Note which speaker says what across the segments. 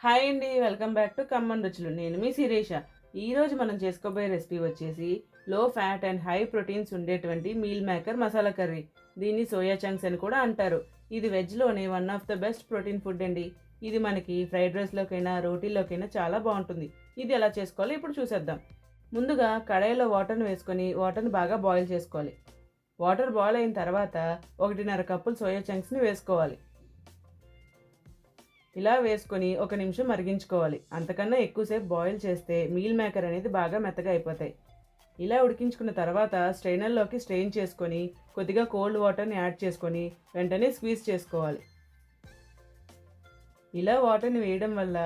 Speaker 1: Hi అండి, welcome back to common రుచులు. నేను మీ శిరీష. ఈరోజు మనం చేసుకోబోయే రెసిపీ వచ్చేసి low fat and high proteins ఉండేటువంటి మీల్ మేకర్ మసాలా కర్రీ. దీన్ని సోయా చంక్స్ అని కూడా అంటారు. ఇది వెజ్లోనే one of the best protein food అండి. ఇది మనకి ఫ్రైడ్ రైస్లోకైనా రోటీలోకైనా చాలా బాగుంటుంది. ఇది ఎలా చేసుకోవాలో ఇప్పుడు చూసేద్దాం. ముందుగా కడాయిలో వాటర్ని వేసుకొని వాటర్ని బాగా బాయిల్ చేసుకోవాలి. వాటర్ బాయిల్ అయిన తర్వాత 1.5 కప్పులు సోయా చంక్స్ని వేసుకోవాలి. ఇలా వేసుకొని 1 నిమిషం మరిగించుకోవాలి. అంతకన్నా ఎక్కువసేపు బాయిల్ చేస్తే మీల్ మేకర్ అనేది బాగా మెత్తగా అయిపోతాయి. ఇలా ఉడికించుకున్న తర్వాత స్ట్రైనర్లోకి స్ట్రెయిన్ చేసుకొని కొద్దిగా కోల్డ్ వాటర్ని యాడ్ చేసుకొని వెంటనే స్క్వీజ్ చేసుకోవాలి. ఇలా వాటర్ని వేయడం వల్ల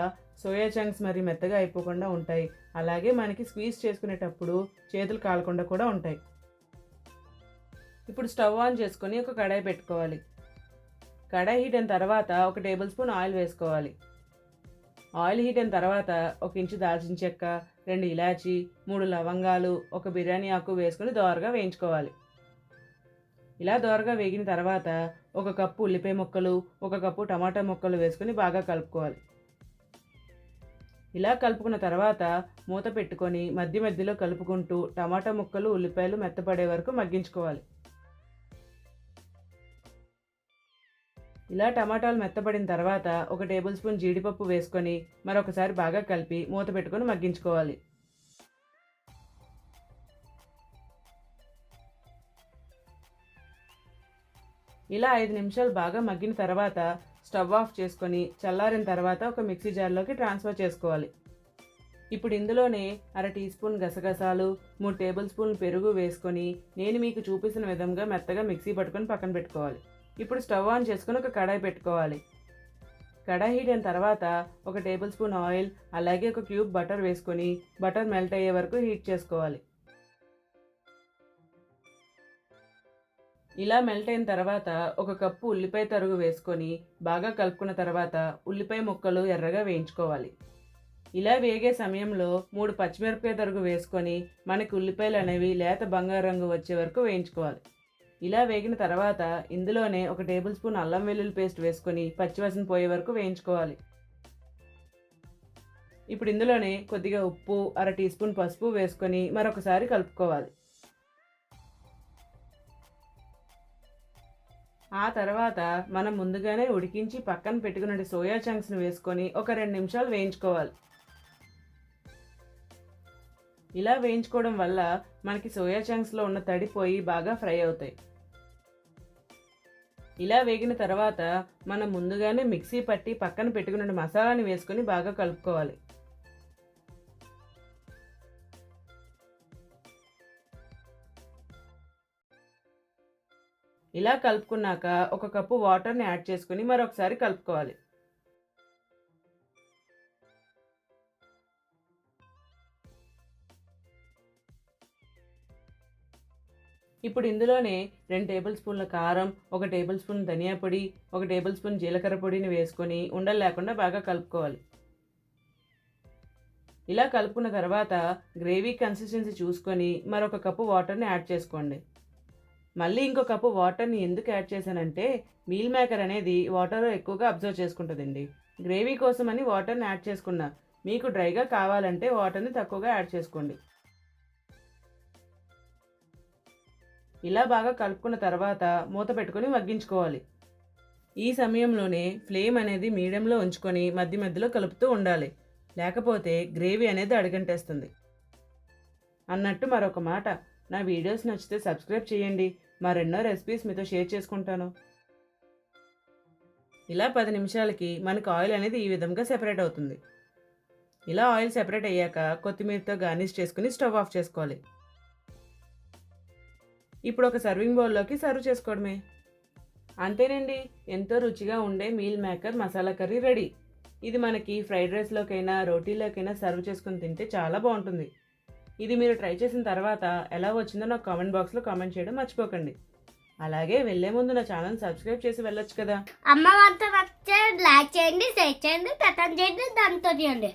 Speaker 1: సోయా చంక్స్ మరి మెత్తగా అయిపోకుండా ఉంటాయి. అలాగే మనకి స్క్వీజ్ చేసుకునేటప్పుడు చేతులు కాలకుండా కూడా ఉంటాయి. ఇప్పుడు స్టవ్ ఆన్ చేసుకొని ఒక కడాయి పెట్టుకోవాలి. కడాయి హీట్ అయిన తర్వాత 1 టేబుల్ స్పూన్ ఆయిల్ వేసుకోవాలి. ఆయిల్ హీట్ అయిన తర్వాత 1 ఇంచు దాల్చిన చెక్క, 2 ఇలాచి, 3 లవంగాలు, 1 బిర్యానీ ఆకు వేసుకొని దోరగా వేయించుకోవాలి. ఇలా దోరగా వేగిన తర్వాత 1 కప్పు ఉల్లిపాయ ముక్కలు, 1 కప్పు టమాటా ముక్కలు వేసుకొని బాగా కలుపుకోవాలి. ఇలా కలుపుకున్న తర్వాత మూత పెట్టుకొని మధ్య మధ్యలో కలుపుకుంటూ టమాటా ముక్కలు, ఉల్లిపాయలు మెత్తపడే వరకు మగ్గించుకోవాలి. ఇలా టమాటాలు మెత్తబడిన తర్వాత 1 టేబుల్ స్పూన్ జీడిపప్పు వేసుకొని మరొకసారి బాగా కలిపి మూత పెట్టుకొని మగ్గించుకోవాలి. ఇలా 5 నిమిషాలు బాగా మగ్గిన తర్వాత స్టవ్ ఆఫ్ చేసుకొని చల్లారిన తర్వాత ఒక మిక్సీ జార్లోకి ట్రాన్స్ఫర్ చేసుకోవాలి. ఇప్పుడు ఇందులోనే 1/2 టీ స్పూన్ గసగసాలు, 3 టేబుల్ స్పూన్లు పెరుగు వేసుకొని నేను మీకు చూపిస్తున్న విధంగా మెత్తగా మిక్సీ పట్టుకొని పక్కన పెట్టుకోవాలి. ఇప్పుడు స్టవ్ ఆన్ చేసుకొని ఒక కడాయి పెట్టుకోవాలి. కడాయి హీట్ అయిన తర్వాత 1 టేబుల్ స్పూన్ ఆయిల్, అలాగే 1 క్యూబ్ బటర్ వేసుకొని బటర్ మెల్ట్ అయ్యే వరకు హీట్ చేసుకోవాలి. ఇలా మెల్ట్ అయిన తర్వాత 1 కప్పు ఉల్లిపాయ తరుగు వేసుకొని బాగా కలుపుకున్న తర్వాత ఉల్లిపాయ ముక్కలు ఎర్రగా వేయించుకోవాలి. ఇలా వేగే సమయంలో 3 పచ్చిమిరపకాయ తరుగు వేసుకొని మనకి ఉల్లిపాయలు అనేవి లేత బంగారు రంగు వచ్చే వరకు వేయించుకోవాలి. ఇలా వేగిన తర్వాత ఇందులోనే 1 టేబుల్ స్పూన్ అల్లం వెల్లుల్లి పేస్ట్ వేసుకొని పచ్చివాసన పోయే వరకు వేయించుకోవాలి. ఇప్పుడు ఇందులోనే కొద్దిగా ఉప్పు, 1/2 టీ స్పూన్ పసుపు వేసుకొని మరొకసారి కలుపుకోవాలి. ఆ తర్వాత మనం ముందుగానే ఉడికించి పక్కన పెట్టుకున్న సోయా చంక్స్ని వేసుకొని ఒక 2 నిమిషాలు వేయించుకోవాలి. ఇలా వేయించుకోవడం వల్ల మనకి సోయా చంక్స్లో ఉన్న తడిపోయి బాగా ఫ్రై అవుతాయి. ఇలా వేగిన తర్వాత మనం ముందుగానే మిక్సీ పట్టి పక్కన పెట్టుకున్న మసాలాని వేసుకొని బాగా కలుపుకోవాలి. ఇలా కలుపుకున్నాక 1 కప్పు వాటర్ని యాడ్ చేసుకుని మరొకసారి కలుపుకోవాలి. ఇప్పుడు ఇందులోనే 2 టేబుల్ స్పూన్ల కారం, 1 టేబుల్ స్పూన్ ధనియా పొడి, 1 టేబుల్ స్పూన్ జీలకర్ర పొడిని వేసుకొని ఉండలు లేకుండా బాగా కలుపుకోవాలి. ఇలా కలుపుకున్న తర్వాత గ్రేవీ కన్సిస్టెన్సీ చూసుకొని మరొక కప్పు వాటర్ని యాడ్ చేసుకోండి. మళ్ళీ ఇంకో కప్పు వాటర్ని ఎందుకు యాడ్ చేశానంటే మీల్ మేకర్ అనేది వాటర్ ఎక్కువగా అబ్జర్వ్ చేసుకుంటుందండి. గ్రేవీ కోసమని వాటర్ని యాడ్ చేసుకున్నా. మీకు డ్రైగా కావాలంటే వాటర్ని తక్కువగా యాడ్ చేసుకోండి. ఇలా బాగా కలుపుకున్న తర్వాత మూత పెట్టుకొని మగ్గించుకోవాలి. ఈ సమయంలోనే ఫ్లేమ్ అనేది మీడియంలో ఉంచుకొని మధ్య మధ్యలో కలుపుతూ ఉండాలి. లేకపోతే గ్రేవీ అనేది అడుగంటేస్తుంది. అన్నట్టు మరొక మాట, నా వీడియోస్ నచ్చితే సబ్స్క్రైబ్ చేయండి. మరెన్నో రెసిపీస్ మీతో షేర్ చేసుకుంటాను. ఇలా 10 నిమిషాలకి మనకు ఆయిల్ అనేది ఈ విధంగా సెపరేట్ అవుతుంది. ఇలా ఆయిల్ సెపరేట్ అయ్యాక కొత్తిమీరతో గార్నిష్ చేసుకుని స్టవ్ ఆఫ్ చేసుకోవాలి. ఇప్పుడు ఒక సర్వింగ్ బౌల్లోకి సర్వ్ చేసుకోవడమే. అంతేనండి, ఎంతో రుచిగా ఉండే meal maker masala curry ready. ఇది మనకి ఫ్రైడ్ రైస్లోకైనా రోటీలోకైనా సర్వ్ చేసుకుని తింటే చాలా బాగుంటుంది. ఇది మీరు ట్రై చేసిన తర్వాత ఎలా వచ్చిందో నాకు కామెంట్ బాక్స్లో కామెంట్ చేయడం మర్చిపోకండి. అలాగే వెళ్ళే ముందు నా ఛానల్ సబ్స్క్రైబ్ చేసి వెళ్ళొచ్చు కదా.
Speaker 2: అమ్మ వంట లైక్ చేయండి, షేర్ చేయండి, కమెంట్ చేయండి, దాంతో చేయండి.